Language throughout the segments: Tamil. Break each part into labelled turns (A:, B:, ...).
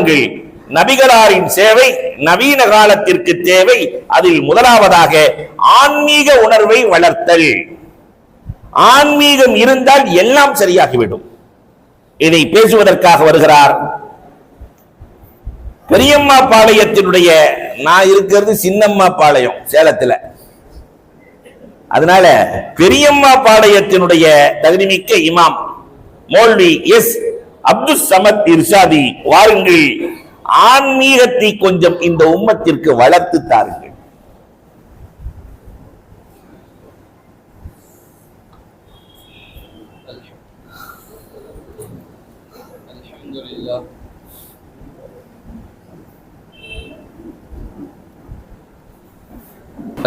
A: வாருங்கள், நபிகளாரின் சேவை நவீன காலத்திற்கு தேவை. அதில் முதலாவதாக ஆன்மீக உணர்வை வளர்த்தல். ஆன்மீகம் இருந்தால் எல்லாம் சரியாகிவிடும். இதை பேசுவதற்காக வருகிறார் பெரியம்மா பாளையத்தினுடைய, நான் இருக்கிறது சின்னம்மா பாளையம் சேலத்தில், அதனால பெரியம்மா பாளையத்தினுடைய தகுதிமிக்க இமாம் மௌல்வி எஸ் அப்துல் சமத் இர்ஷாதி, வாருங்கள், ஆன்மீகத்தை கொஞ்சம் இந்த உம்மத்திற்கு வளர்த்து தாருங்கள்.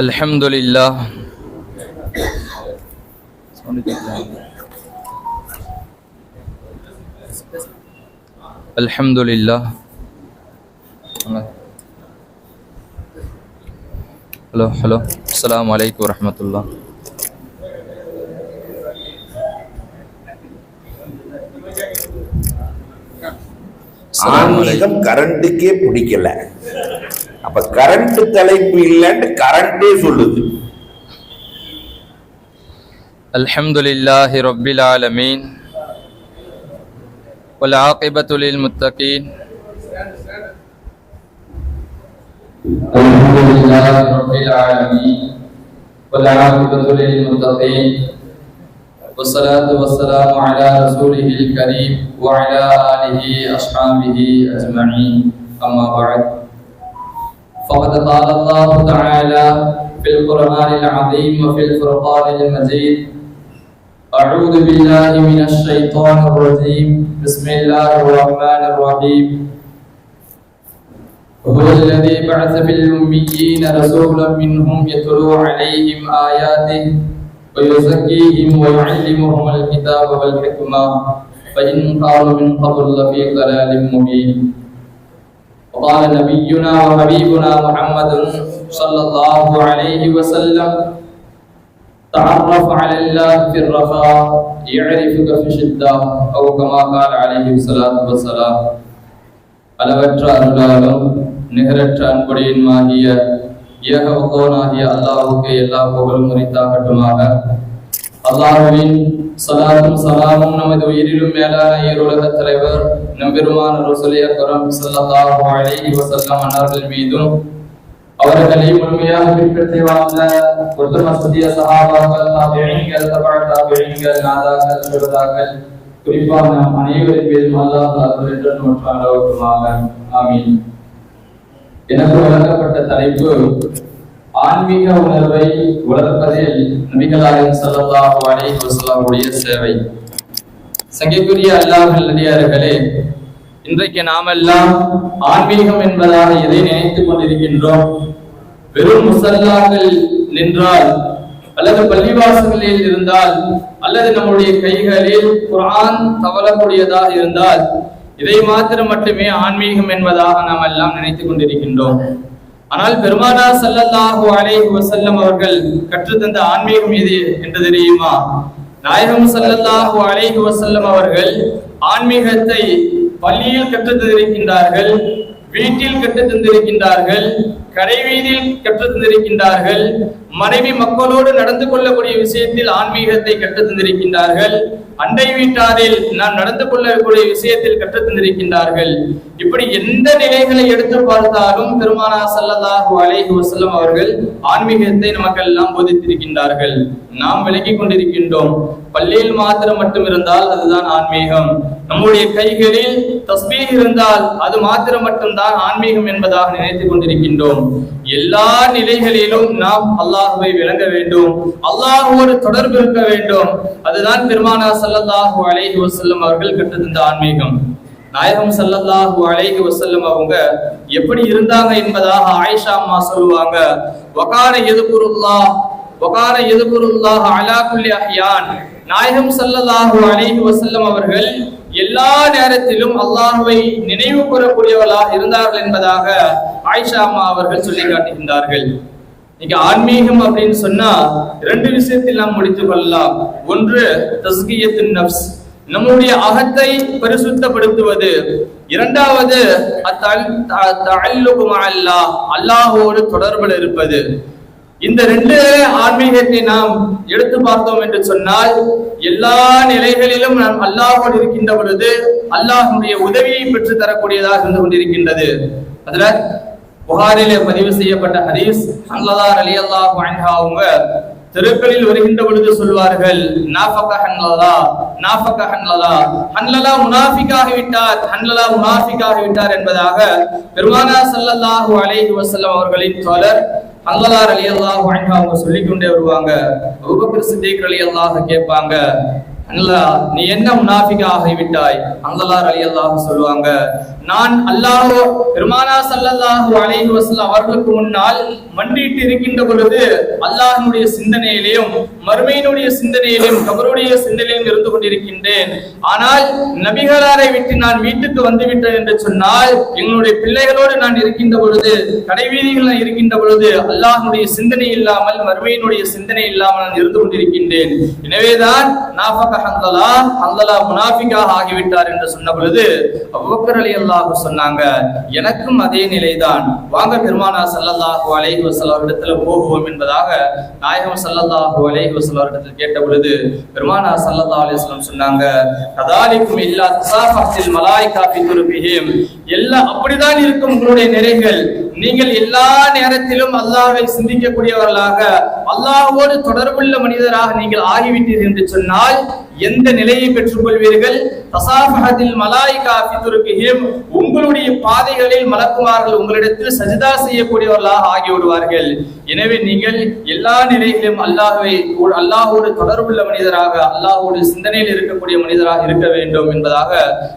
B: அல்ஹம்துலில்லாஹ். அல்ஹம்துலில்லாஹ். ஹலோ அஸ்ஸலாமு அலைக்கும் வரஹ்மத்துல்லாஹ்.
A: ஆன்மீகம் கரண்ட்டுக்கே பிடிக்கல, அப்ப கரண்ட் தலைப்பு இல்லைன்னு கரண்டே சொல்லுது.
B: அல்ஹம்துலில்லாஹி ரப்பில் ஆலமீன் வல் ஆகிபத்து லில் முத்தகீன். அல்ஹம்துலில்லாஹி ரப்பில் ஆலமீன் வல் ஆகிபத்து லில் முத்தகீன். والصلاة والسلام على رسوله الكريم وعلى آله أصحابه أجمعين. أما بعد، فقد قال الله تعالى في القرآن العظيم وفي الفرقان المجيد: أعوذ بالله من الشيطان الرجيم، بسم الله الرحمن الرحيم. هو الذي بعث في الأميين رسولا منهم يتلو عليهم آياته ويزكيهم ويعلمهم الكتاب والحكمة فإن كانوا من قبل لفي ضلال مبين. وقال نبينا وحبيبنا محمد صلى الله عليه وسلم: تعرف على الله في الرخاء يعرفك في الشدة، أو كما قال عليه الصلاة والسلام. அளவற்ற அருளாலும் நிகரற்ற அன்புடையனுமாகிய ஏகவகோனாகிய அல்லாஹ்வுக்கு எல்லா புகழும் உரித்தாகட்டுமாக. அல்லாஹ்வின் ஸலாத்தும் ஸலாமும் நமது உயிரிலும் மேலான ஈருலகத் தலைவர் நம்பெருமான ரசூலே அக்ரம் ஸல்லல்லாஹு அலைஹி வஸல்லம் அவர்கள் மீதும், அவர்களை முழுமையாக பின்பற்றி வாழ்ந்த உத்தம சத்திய சஹாபாக்கள், தாபிஈன்கள், தபஅ தாபிஈன்கள், நாதாக்கள், சுஹதாக்கள், குறிப்பாக நம் அனைவரின் மீதும் அல்லாஹ் அருள் என்றும் நற்றாண்டாகட்டுமாக. ஆமீன். எனக்கு வழங்கப்பட்ட தலைப்பு ஆன்மீக உணர்வை வளர்ப்பதில் நபிகளாரின் ஸல்லல்லாஹு அலைஹி வஸல்லம் உடைய சேவை. சங்கைக்குரிய அல்லாஹ்வின் நல்லடியார்களே, இன்றைக்கு நாமெல்லாம் ஆன்மீகம் என்பதாக எதை நினைத்துக் கொண்டிருக்கின்றோம்? வெறும் முஸல்லாக்கள் நின்றால், அல்லது பள்ளிவாசல்களில் இருந்தால், அல்லது நம்முடைய கைகளில் குர்ஆன் தவழக்கூடியதாக இருந்தால், இதை மாத்திரம் மட்டுமே ஆன்மீகம் என்பதாக நாம் எல்லாம் நினைத்துக் கொண்டிருக்கின்றோம். ஆனால் பெருமானார் ஸல்லல்லாஹு அலைஹி வஸல்லம் அவர்கள் கற்றுத்தந்த ஆன்மீகம் எது என்று தெரியுமா? நாயகம் ஸல்லல்லாஹு அலைஹி வஸல்லம் அவர்கள் ஆன்மீகத்தை பள்ளியில் கற்றுத் தந்திருக்கின்றார்கள், வீட்டில் கற்றுத் தந்திருக்கின்றார்கள், கடைவீதியில் கற்றுத் தந்திருக்கின்றார்கள், மனைவி மக்களோடு நடந்து கொள்ளக்கூடிய விஷயத்தில் ஆன்மீகத்தை கற்றுத் தந்திருக்கின்றார்கள், அண்டை வீட்டாரில் நாம் நடந்து கொள்ளக்கூடிய விஷயத்தில் கற்றுத் தந்திருக்கின்றார்கள். இப்படி எந்த நிலைகளை எடுத்து பார்த்தாலும் பெருமானார் ஸல்லல்லாஹு அலைஹி வஸல்லம் அவர்கள் ஆன்மீகத்தை நமக்கெல்லாம் போதித்திருக்கின்றார்கள். நாம் விளங்கிக் கொண்டிருக்கின்றோம், பள்ளியில் மாத்திரம் மட்டும் இருந்தால் அதுதான் ஆன்மீகம், நம்முடைய கைகளில் தஸ்பீஹ் இருந்தால் அது மாத்திரம் மட்டும்தான் ஆன்மீகம் என்பதாக நினைத்துக் கொண்டிருக்கின்றோம். எல்லா நிலைகளிலும் நாம் அல்லாஹ்வை விளங்க வேண்டும், அல்லாஹ்வோடு தொடர்பு இருக்க வேண்டும். அதுதான் பெருமானார் ஸல்லல்லாஹு அலைஹி வஸல்லம் அவர்கள் கற்றுத்தந்த ஆன்மீகம். நாயகம் ஸல்லல்லாஹு அலைஹி வஸல்லம் அவங்க எப்படி இருந்தாங்க என்பதாக ஆயிஷா அம்மா சொல்லுவாங்க, வகான யذ்குருல்லாஹ் அலா குல்லி அஹ்யான். நாயகம் ஸல்லல்லாஹு அலைஹி வஸல்லம் அவர்கள் எல்லா நேரத்திலும் அல்லாஹ்வை நினைவு கூறக்கூடியவர்களாக இருந்தார்கள் என்பதாக ஆயிஷா அம்மா அவர்கள் சொல்லி காட்டுகின்றார்கள். இன்னைக்கு ஆன்மீகம் அப்படின்னு சொன்னா இரண்டு விஷயத்தில் நாம் முடித்துக் கொள்ளலாம். ஒன்று தஸ்கியத்துன் நஃப்ஸ், நம்முடைய அகத்தை பரிசுத்தப்படுத்துவது. இரண்டாவது அல்லாஹோடு தொடர்பில் இருப்பது. இந்த ரெண்டு ஆன்மீகத்தை நாம் எடுத்து பார்த்தோம் என்று சொன்னால், எல்லா நிலைகளிலும் நாம் அல்லாஹோடு இருக்கின்ற பொழுது அல்லாஹ்வுடைய உதவியை பெற்று தரக்கூடியதாக இருந்து கொண்டிருக்கின்றது. அதுல புகாரிலே பதிவு செய்யப்பட்ட ஹதீஸ், ஹன்லலா ரலியல்லாஹு அன்ஹா அவங்க தெருக்களில் வருகின்ற பொழுது சொல்வார்கள், ஹன்லலா முனாஃபிக்காகி விட்டார் என்பதாக பெருமானார் ஸல்லல்லாஹு அலைஹி வஸல்லம் அவர்களின் தோழர் ஹன்லலா ரலியல்லாஹு அன்ஹா அவங்க சொல்லிக் கொண்டே வருவாங்க. அபூபக்கர் சித்திக் ரலியல்லாஹு கேட்பாங்க, ஹன்லலா நீ என்ன முனாஃபிகா ஆகிவிட்டாய்? ஹன்லலா ரலியல்லாஹு சொல்லுவாங்க, நான் அல்லாஹ் பெருமானார் ஸல்லல்லாஹு அலைஹி வஸல்லம் அவர்களுக்கு முன்னால் மண்டிட்டு இருக்கின்ற பொழுது அல்லாஹ்வுடைய சிந்தனையிலும் மறுமையினுடைய சிந்தனையிலும் கபருடைய சிந்தனையிலும் இருந்து கொண்டிருக்கின்றேன். ஆனால் நபிகளாரை விட்டு நான் வீட்டுக்கு வந்துவிட்டேன் என்று சொன்னால், எங்களுடைய பிள்ளைகளோடு நான் இருக்கின்ற பொழுது, கடைவீதிகள் இருக்கின்ற பொழுது அல்லாஹ்வுடைய சிந்தனை இல்லாமல் மறுமையினுடைய சிந்தனை இல்லாமல் நான் இருந்து கொண்டிருக்கின்றேன். எனவேதான் ஹன்லலா முனாஃபிகாக ஆகிவிட்டார் என்று சொன்ன பொழுது அபூபக்கர் ரலியல்லாஹு சொன்னாங்க, எனக்கும் அதே நிலைதான், வாங்க பெருமானார் ஸல்லல்லாஹு அலைஹி வஸல்லம் இடத்துல போகுவோம் என்பதாக நாயகம் ஸல்லல்லாஹு அலைஹி வஸல்லம் இடத்துல கேட்ட பொழுது பெருமானார் ஸல்லல்லாஹு அலைஹி வஸல்லம் சொன்னாங்க, கதாலிக்கும் இல்லா தஸாஃபத்தில் மலாயிகா ஃபி துருபிஹிம், எல்லாம் அப்படிதான் இருக்கும் உங்களுடைய நிறைகள். நீங்கள் எல்லா நேரத்திலும் அல்லாஹ்வை சிந்திக்கக்கூடியவர்களாக, அல்லாஹ்வோடு தொடர்புள்ள மனிதராக நீங்கள் ஆகிவிட்டீர்கள் என்று சொன்னால் எந்த நிலையை பெற்றுக் கொள்வீர்கள்? தஸாஃபஹத்தில் மலாயிகா ஃபி துருபிஹிம், உங்களுடைய பாதைகளில் மலக்குமார்கள் உங்களிடத்தில் சஜ்தா செய்யக்கூடியவர்களாக ஆகிவிடுவார்கள். எனவே நீங்கள் எல்லா நிலைகளிலும் அல்லாஹ்வோடு தொடர்புள்ள மனிதராக, அல்லாஹ்வோடு சிந்தனையில் இருக்கக்கூடிய மனிதராக இருக்க வேண்டும் என்பதாக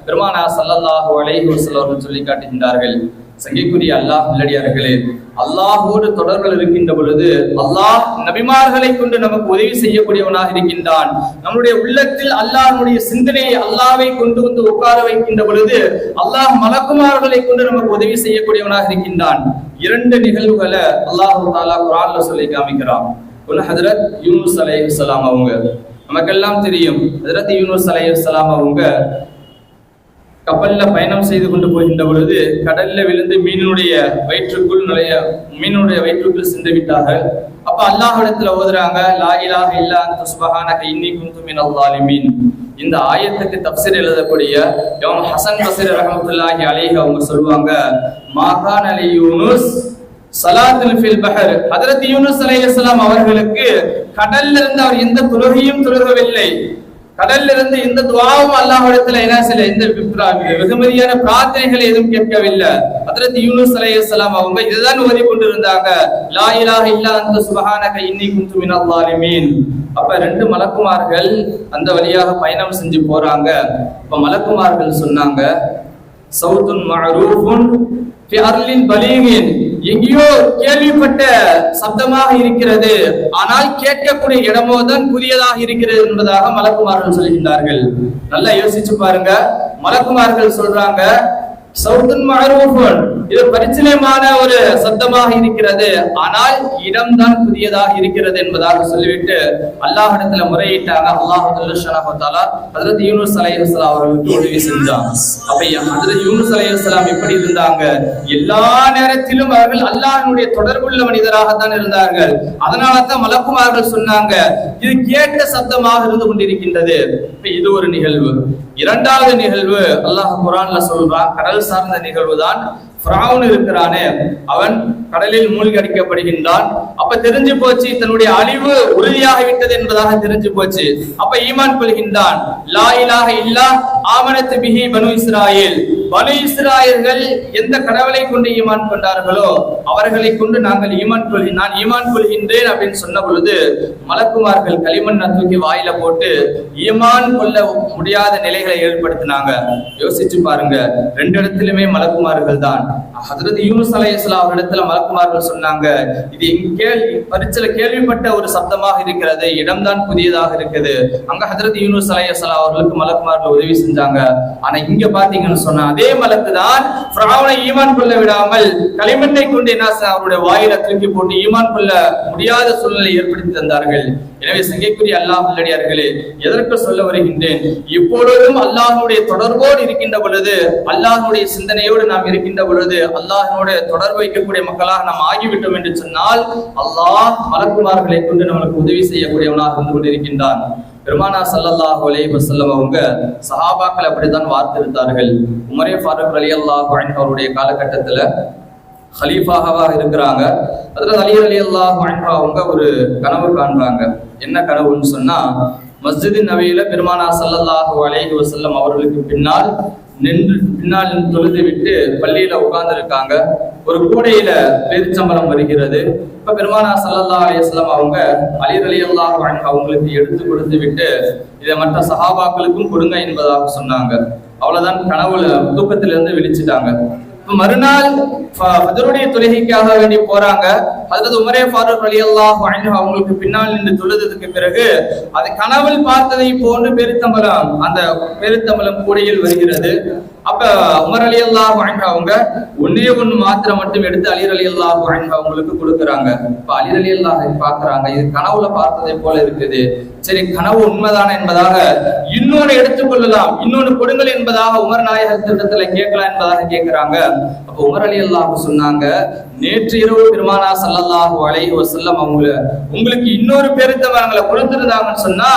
B: பெருமானார் ஸல்லல்லாஹு அலைஹி வஸல்லம் அவர்கள் சொல்லி காட்டுகின்றார்கள். சங்கைக்குரிய அல்லாஹ் நல்லடியார்களே, அல்லாஹோடு தொடர்பில் இருக்கின்ற பொழுது அல்லாஹ் நபிமார்களை கொண்டு நமக்கு உதவி செய்யக்கூடியவனாக இருக்கின்றான். நம்முடைய உள்ளத்தில் அல்லாஹ்வுடைய சிந்தனையை அல்லாஹ்வை கொண்டு வந்து உட்கார வைக்கின்ற பொழுது அல்லாஹ் மலக்குமார்களை கொண்டு நமக்கு உதவி செய்யக்கூடியவனாக இருக்கின்றான். இரண்டு நிகழ்வுகளை அல்லாஹ் தஆலா குர்ஆன்ல சொல்லி காமிக்கிறான். ஒன்னு ஹஜ்ரத் யூனுஸ் அலைஹிஸ்ஸலாம் அவங்க, நமக்கெல்லாம் தெரியும் ஹஜ்ரத் யூனுஸ் அலைஹிஸ்ஸலாம் அவங்க கப்பல்ல பயணம் செய்து கொண்டு போகின்ற பொழுது கடல்ல விழுந்து மீனுடைய வயிற்றுக்குள் சென்று விட்டார்கள். அப்ப அல்லாஹ்விடத்துல ஓதுறாங்க, லா இலாஹ இல்லா அன்த சுப்ஹானக இன்னி குன்து மினல் ஸாலிமீன். இந்த ஆயத்துக்கு தஃப்ஸீர் எழுதக்கூடிய இமாம் ஹசன் பஸ்ரி ரஹ்மத்துல்லாஹி அலைஹி அவங்க சொல்வாங்க, மாகான அலி யூனுஸ் ஸலாத்துல் ஃபில் பஹர், ஹஜ்ரத் யூனுஸ் அலைஹிஸ்ஸலாம் அவர்களுக்கு கடல்ல இருந்து அவர் எந்த தொழுகையும் தொழுகவில்லை, கடல்ல இருந்து இந்த துஆவும் அல்லாஹ்விடத்துல என்ன செய்யல, இந்த வெகுமதியான பிரார்த்தனைகளை எதுவும் கேட்கவில்லை. ஹஜ்ரத் யூனுஸ் அலைஹிஸ்ஸலாம் அவங்க இதுதான் ஓதி கொண்டிருந்தாங்க, லா இலாஹ இல்லா அன்த சுப்ஹானக இன்னி குன்து மினல் ஸாலிமீன். அப்ப ரெண்டு மலக்குமார்கள் அந்த வழியாக பயணம் செஞ்சு போறாங்க. அப்ப மலக்குமார்கள் சொன்னாங்க, சௌதுன் மஅரூஃபுன் ஃபி அர்லின் பலீகின், எங்கேயோ கேள்விப்பட்ட சப்தமாக இருக்கிறது, ஆனால் கேட்கக்கூடிய இடமோ தான் புதியதாக இருக்கிறது என்பதாக மலக்குமார்கள் சொல்கின்றார்கள். நல்லா யோசிச்சு பாருங்க, மலக்குமார்கள் சொல்றாங்க சௌதுன் மஅரூஃபுன், இது பரிச்சயமான ஒரு சப்தமாக இருக்கிறது, ஆனால் இடம்தான் புதியதாக இருக்கிறது என்பதாக சொல்லிவிட்டு அல்லாஹ்விடத்துல முறையிட்டாங்க. அல்லாஹ் ஜல்லஷானஹு தஆலா ஹஜ்ரத் யூனுஸ் அலைஹிஸ்ஸலாம் அவர்களுக்கு உதவி செஞ்சான். அப்ப ஹஜ்ரத் யூனுஸ் அலைஹிஸ்ஸலாம் எப்படி இருந்தாங்க? எல்லா நேரத்திலும் அவர்கள் அல்லாஹ்வுடைய தொடர்புள்ள மனிதராக தான் இருந்தார்கள். அதனால தான் மலக்குமார்கள் சொன்னாங்க, இது கேட்ட சப்தமாக இருந்து கொண்டிருக்கின்றது. இது ஒரு நிகழ்வு. இரண்டாவது நிகழ்வு அல்லாஹ் குர்ஆன்ல சொல்றான், கடல் சார்ந்த நிகழ்வு தான். ஃபிரௌன் இருக்கிறானே, அவன் கடலில் மூழ்கி அடிக்கப்படுகின்றான். அப்ப தெரிஞ்சு போச்சு, தன்னுடைய அழிவு உறுதியாக விட்டது என்பதாக தெரிஞ்சு போச்சு. அப்ப ஈமான் கொள்கின்றான், லா இலாஹ இல்லா ஆமனத் பிஹி பனு இஸ்ராயீல், பனு இஸ்ராயல்கள் எந்த கடவுளை கொண்டு ஈமான் கொண்டார்களோ அவர்களை கொண்டு நான் ஈமான் கொள்கின்றேன் அப்படின்னு சொன்ன பொழுது மலக்குமார்கள் களிமண் தூக்கி வாயில போட்டு ஈமான் கொள்ள முடியாத நிலைகளை ஏற்படுத்தினாங்க. யோசிச்சு பாருங்க, ரெண்டு இடத்திலுமே மலக்குமார்கள் தான். ஹஜ்ரத் யூனுஸ் அலைஹிஸ்ஸலாம் அவர்களிடத்துல மலக்குமார்கள் சொன்னாங்க, இது பரிச்சையில கேள்விப்பட்ட ஒரு சப்தமாக இருக்கிறது, இடம்தான் புதியதாக இருக்குது. அங்க ஹஜ்ரத் யூனுஸ் அலைஹிஸ்ஸலாம் அவர்களுக்கு மலக்குமார்கள் உதவி செஞ்சாங்க. ஆனா இங்க பாத்தீங்கன்னு சொன்னா அதே மலக்கு தான் ஃபிரௌனை ஈமான் கொள்ள விடாமல் களிமண்ணை கொண்டு என்ன அவருடைய வாயில தூக்கி போட்டு ஈமான் கொள்ள முடியாத சூழ்நிலை ஏற்படுத்தி தந்தார்கள். எனவே சங்கைக்குரிய அல்லாஹ் நல்லடியார்களே, எதற்கு சொல்ல வருகின்றேன், இப்பொழுதும் அல்லாஹ்வுடைய தொடர்போடு இருக்கின்ற பொழுது, அல்லாஹ்வுடைய சிந்தனையோடு நாம் இருக்கின்ற பொழுது, அல்லாஹ்வுடைய தொடர்பு வைக்கக்கூடிய மக்களாக நாம் ஆகிவிட்டோம் என்று சொன்னால் அல்லாஹ் மலக்குமார்களை கொண்டு நம்மளுக்கு உதவி செய்யக்கூடியவனாக இருந்து கொண்டிருக்கின்றான். பெருமானா ஸல்லல்லாஹு அலைஹி வஸல்லம் அவங்க சஹாபாக்கள் அப்படித்தான் வார்த்திருந்தார்கள். உமரே ஃபாரூக் ரலியல்லாஹு அன்ஹு அவருடைய காலகட்டத்துல ஹலீஃபாவாக இருக்கிறாங்க. ஹஜ்ரத் அலி ரலியல்லாஹு அன்ஹு அவங்க ஒரு கனவு காண்றாங்க. என்ன கனவுன்னு சொன்னா, மஸ்ஜித் நபியில பெருமானா ஸல்லல்லாஹு அலைஹி வஸல்லம் அவர்களுக்கு பின்னால் தொழுது விட்டு பள்ளியில உட்கார்ந்து இருக்காங்க. ஒரு கூடையில பேரிச்சம்பளம் வருகிறது. இப்ப பெருமானா ஸல்லல்லாஹு அலைஹி வஸல்லம் அவங்க அலி ரலியல்லாஹு அன்ஹு அவங்களுக்கு எடுத்து கொடுத்து விட்டு இதை மற்ற சஹாபாக்களுக்கும் கொடுங்க என்பதாக சொன்னாங்க. அவ்வளவுதான், கனவுல தூக்கத்திலிருந்து விழிச்சிட்டாங்க. மறுநாள் ஃபஜ்ருடைய தொழுகைக்காக வேண்டி போறாங்க. ஹஜ்ரத் உமரே ஃபாரூக் ரலியல்லாஹு அன்ஹு அவங்களுக்கு பின்னால் நின்று தொழுததுக்கு பிறகு அது கனவில் பார்த்ததை போன்று பெருத்தம்பலம், அந்த பெருத்தம்பலம் கூடையில் வருகிறது. அப்ப உமர் ரலியல்லாஹு அன்ஹு அவங்க ஒன்னே ஒன்று மாத்திரம் மட்டும் எடுத்து அலி ரலியல்லாஹு அன்ஹு அவங்களுக்கு கொடுக்குறாங்க. இப்ப அலி ரலியல்லாஹு பாக்குறாங்க, இது கனவுல பார்த்ததை போல இருக்குது, சரி கனவு உண்மைதான என்பதாக இன்னொன்னு எடுத்துக்கொள்ளலாம், இன்னொன்னு கொடுங்கள் என்பதாக உமர் நாயகத்திடத்துல கேட்கலாம் என்பதாக கேட்கிறாங்க. அப்ப உமர் ரலியல்லாஹு சொன்னாங்க, நேற்று இரவு பெருமானா ஸல்லல்லாஹு அலைஹி வஸல்லம் உங்களுக்கு இன்னொரு பெருத்தமலங்களை கொடுத்திருந்தாங்கன்னு சொன்னா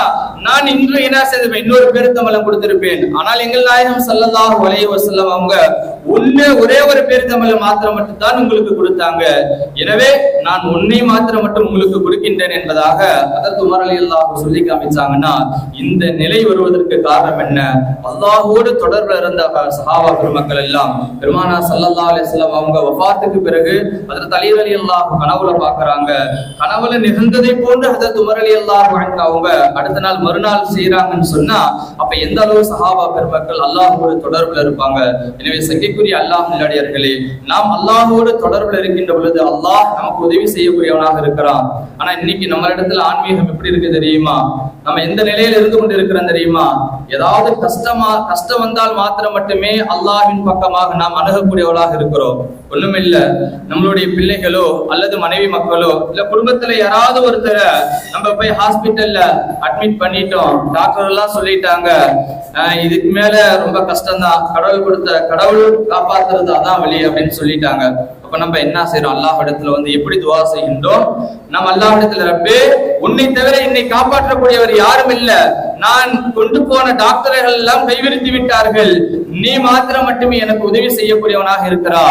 B: நான் இன்று என்ன செய்திருப்பேன், இன்னொரு பெருத்தமலம் கொடுத்திருப்பேன். ஆனால் எங்கள் நாயகம் ஸல்லல்லாஹு அலைஹி வஸல்லம் அவங்க ஒரே ஒரு பெருத்தமலம் மாத்திரம் மட்டும் தான் உங்களுக்கு கொடுத்தாங்க. எனவே நான் ஒன்னை மாத்திரம் மட்டும் உங்களுக்கு கொடுக்கின்றேன் என்பதாக அதற்கு உமர் ரலியல்லாஹு சொல்லி காமிச்சாங்கன்னா, இந்த நிலை வருவதற்கு காரணம் என்ன? அல்லாஹ்வோடு தொடர்புல இருந்த சஹாபா பெருமக்கள் எல்லாம் பெருமானா ஸல்லல்லாஹு அலைஹி வஸல்லம் அவங்க வஃபாத்துக்கு பிறகு ஹஜ்ரத் அலி ரலியல்லாஹு கனவுல பாக்குறாங்க. கனவுல நிகழ்ந்ததை போன்று ஹஜ்ரத் உமர் ரலியல்லாஹு அன்ஹு அவங்க அடுத்த நாள் மறுநாள் செய்யறாங்கன்னு சொன்னா அப்ப எந்த அளவு சஹாபா பெருமக்கள் அல்லாஹ்வோடு தொடர்புல இருப்பாங்க. எனவே சங்கைக்குரிய அல்லாஹ் நல்லடியார்களே, நாம் அல்லாஹ்வோடு தொடர்புல இருக்கின்ற பொழுது அல்லாஹ் நமக்கு உதவி செய்யக்கூடியவனாக இருக்கிறான். ஆனா இன்னைக்கு நம்ம இடத்துல ஆன்மீகம் எப்படி இருக்கு தெரியுமா? நம்ம எந்த நிலையில இருந்து கொண்டு இருக்கிறோம் தெரியுமா? ஏதாவது கஷ்டம் வந்தால் மாத்திரம் மட்டுமே அல்லாஹ்வின் பக்கமாக நாம் அணுகக்கூடியவர்களாக இருக்கிறோம். ஒண்ணும் இல்ல, நம்மளுடைய பிள்ளைகளோ அல்லது மனைவி மக்களோ இல்ல குடும்பத்துல யாராவது ஒருத்தரை நம்ம போய் ஹாஸ்பிட்டல்ல அட்மிட் பண்ணிட்டோம், டாக்டர் எல்லாம் சொல்லிட்டாங்க இதுக்கு மேல ரொம்ப கஷ்டம்தான், கடவுள் காப்பாத்துறது அதான் வழி அப்படின்னு சொல்லிட்டாங்க. அப்ப நம்ம என்ன செய்யறோம்? அல்லாஹ்விடத்துல எப்படி துவா செய்கின்றோம்? நம்ம அல்லாஹ்விடத்துல, ரப்பே உன்னை தவிர என்னை காப்பாற்றக்கூடியவர் யாரும் இல்ல, நான் கொண்டு போன டாக்டர்கள் எல்லாம் கைவிரித்து விட்டார்கள், நீ மாத்திரம் மட்டுமே எனக்கு உதவி செய்யக்கூடியவனாக இருக்கிறா,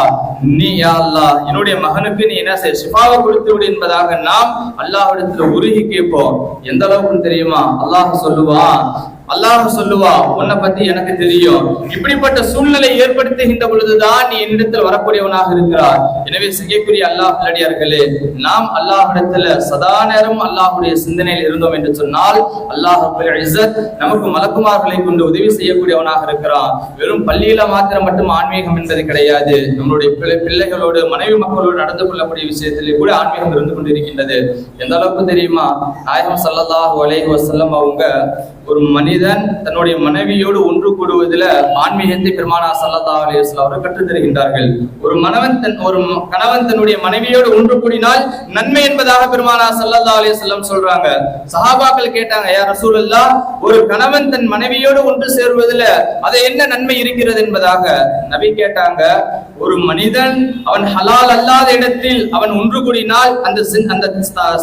B: நீ யா அல்லாஹ் என்னுடைய மகனுக்கு நீ என்ன செய்ய ஷிஃபாவை கொடுத்து விடு என்பதாக நாம் அல்லாஹ்விடத்துல உருகி கேட்போம். எந்த அளவுக்கு தெரியுமா? அல்லாஹ் சொல்லுவா உன்னை பத்தி எனக்கு தெரியும், இப்படிப்பட்ட சூழ்நிலை ஏற்படுத்துகின்ற பொழுதுதான் நீ என்னிடத்தில் வரக்கூடியவனாக இருக்கிறார். எனவே செய்யக்கூடிய அல்லாஹ் நல்லடியார்களே, நாம் அல்லாஹ்விடத்துல சதா நேரம் அல்லாஹ்வுடைய சிந்தனையில் இருந்தோம் என்று சொன்னால் அல்லாஹ் ரப்பல் இஸ்ஸத் நமக்கு மலக்குமார்களை கொண்டு உதவி செய்யக்கூடியவனாக இருக்கிறான். வெறும் பள்ளியில மாத்திரம் மட்டும் ஆன்மீகம் என்பது கிடையாது. நம்மளுடைய பிள்ளைகளோடு மனைவி மக்களோடு நடந்து கொள்ளக்கூடிய விஷயத்திலே கூட ஆன்மீகம் இருந்து கொண்டிருக்கின்றது. எந்த அளவுக்கு தெரியுமா? நாயகம் ஸல்லல்லாஹு அலைஹி வஸல்லம் அவங்க ஒரு மனிதன் தன்னுடைய மனைவியோடு ஒன்று கூடுவதில் ஆன்மீகத்தை பெருமானா ஸல்லல்லாஹு அலைஹி வஸல்லம் அவர்கள் கற்றுத் தருகின்றார்கள். ஒரு கணவன் தன்னுடைய மனைவியோடு ஒன்று கூடினால் நன்மை என்பதாக பெருமானா ஸல்லல்லாஹு அலைஹி வஸல்லம் சொல்றாங்க. சஹாபாக்கள் கேட்டாங்க, யா ரசூலல்லாஹ், ஒரு கணவன் தன் மனைவியோடு ஒன்று சேர்வதில் அது என்ன நன்மை இருக்கிறது என்பதாக நபி கேட்டாங்க. ஒரு மனிதன் அவன் ஹலால் அல்லாத இடத்தில் அவன் ஒன்று கூடினால் அந்த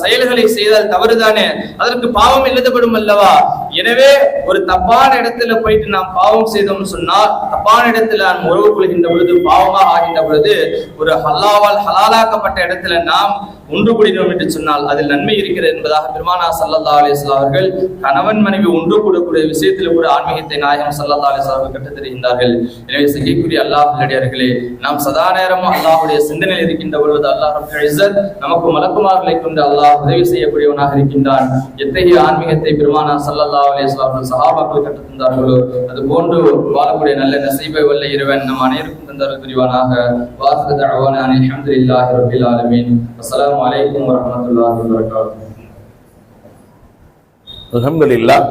B: செயல்களை செய்தால் தவறுதானே, அதற்கு பாவம் எழுதப்படும் அல்லவா? எனவே ஒரு தப்பான இடத்துல போயிட்டு நாம் பாவம் செய்தோம்னு சொன்னால், தப்பான இடத்துல நாம் உறவு கொள்கின்ற பொழுது பாவமாக ஆகின்ற பொழுது ஒரு ஹலாலாக்கப்பட்ட இடத்துல நாம் ஒன்று கூடினோம் என்று சொன்னால் அதில் நன்மை இருக்கிறது என்பதாக பெருமானா ஸல்லல்லாஹு அலைஹி வஸல்லம் அவர்கள் கணவன் மனைவி ஒன்று கூடக்கூடிய விஷயத்தில் கூட ஆன்மீகத்தை நாயகம் ஸல்லல்லாஹு அலைஹி வஸல்லம் கற்றுத் தருகின்றார்கள். எனவே செய்யக்கூடிய அல்லாஹ் நல்லடியார்களே, நாம் சதா நேரமும் அல்லாஹ்வுடைய சிந்தனையில் இருக்கின்ற பொழுது அல்லாஹ் ரப்பல் இஸ்ஸத் நமக்கு மலக்குமார்களை கொண்டு அல்லாஹ் உதவி செய்யக்கூடியவனாக இருக்கின்றான். எத்தகைய ஆன்மீகத்தை பெருமானா ஸல்லல்லாஹு அலைஹி வஸல்லம் சஹாபாக்கள் கற்றுத் தந்தார்களோ அது போன்று வாழக்கூடிய நல்ல நசீபை வல்ல இறைவன் நம் அனைவருக்கும் தந்தருள் புரிவானாக. வாஹிரு தஅவானா அல்ஹம்துலில்லாஹி ரப்பில் ஆலமீன். அஸ்ஸலாமு அலைக்கும் வரஹ்மத்துல்லாஹி வபரகாத்துஹு.
A: அல்ஹம்துலில்லாஹ்.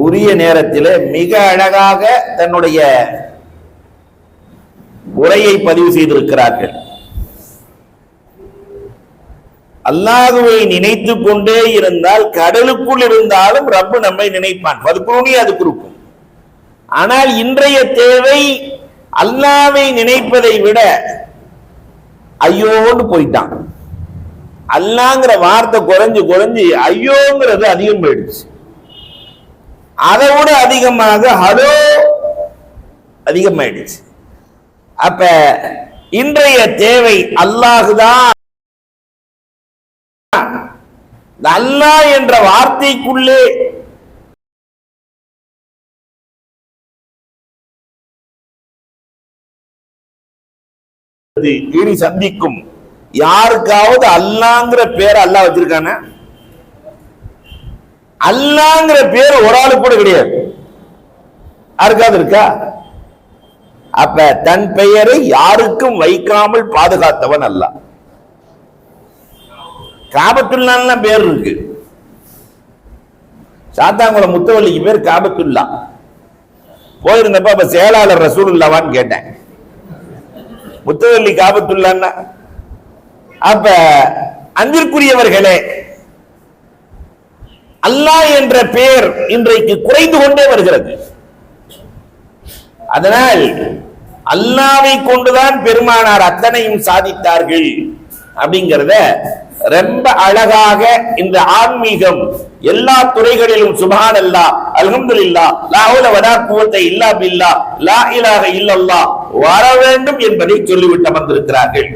A: உரிய நேரத்தில் மிக அழகாக தன்னுடைய உரையை பதிவு செய்திருக்கிறார்கள். அல்லாஹுவை நினைத்து கொண்டே இருந்தால் கடலுக்குள் இருந்தாலும் ரப்பு நம்மை நினைப்பான். பதுக்குனி அது கொடுக்கும். ஆனால் இன்றைய தேவை அல்லாஹ்வை நினைப்பதை விட ஐயோன்னு போயிட்டான். அல்லாங்கிற வார்த்தை குறைஞ்சு குறைஞ்சு ஐயோங்கிறது அதிகம் போயிடுச்சு. அதை விட அதிகமாக ஹலோ அதிகமாயிடுச்சு. அப்ப இன்றைய தேவை அல்லாஹுதான். அல்லாஹ் என்ற வார்த்தைக்குள்ளே இனி சந்திக்கும் யாருக்காவது அல்லாங்கிற பேர் அல்லாஹ் வச்சிருக்கான? அல்லாங்கிற பேர் ஒரு ஆளு கூட கிடையாது. யாருக்காவது இருக்கா? அப்ப தன் பெயரை யாருக்கும் வைக்காமல் பாதுகாத்தவன் அல்லாஹ். காபத்துல்லான்னு பேர் இருக்கு. சாத்தாங்குளம் முத்தவள்ளிக்கு பேர் காபத்துல்லா. போயிருந்தப்ப அப்ப செயலாளர் ரசூலுல்லாவான்னு கேட்டேன். முத்தவள்ளி காபத்துல்லான்னா அப்ப அன்பிற்குரியவர்களே, அல்லாஹ் என்ற பெயர் இன்றைக்கு குறைந்து கொண்டே வருகிறது. அதனால் அல்லாஹ்வை கொண்டுதான் பெருமானார் அத்தனையும் சாதித்தார்கள் அப்படிங்கிறத ரொம்ப அழகாக இந்த ஆன்மீகம் எல்லா துறைகளிலும் சுப்ஹானல்லாஹ், அல்ஹம்துலில்லாஹ், லா ஹவ்ல வலா குவத்த இல்லா பில்லாஹ், லா இலாஹ இல்லல்லாஹ் வர வேண்டும் என்பதை சொல்லிவிட்டு அமர்ந்திருக்கிறார்கள்.